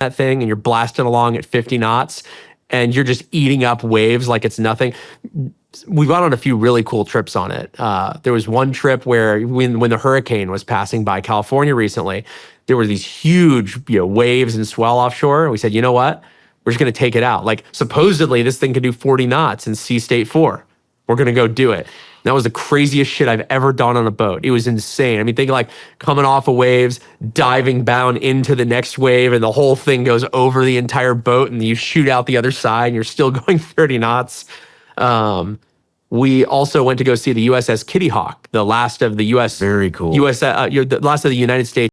that thing and you're blasting along at 50 knots and you're just eating up waves like it's nothing. We've gone on a few really cool trips on it. There was one trip where when the hurricane was passing by California recently, there were these huge waves and swell offshore. And we said, you know what? We're just going to take it out. Like supposedly this thing could do 40 knots in sea state 4. We're going to go do it. That was the craziest shit I've ever done on a boat. It was insane. I mean, think like coming off of waves, diving down into the next wave, and the whole thing goes over the entire boat, and you shoot out the other side, and you're still going 30 knots. We also went to go see the USS Kitty Hawk, the last of the US. Very cool. The last of the United States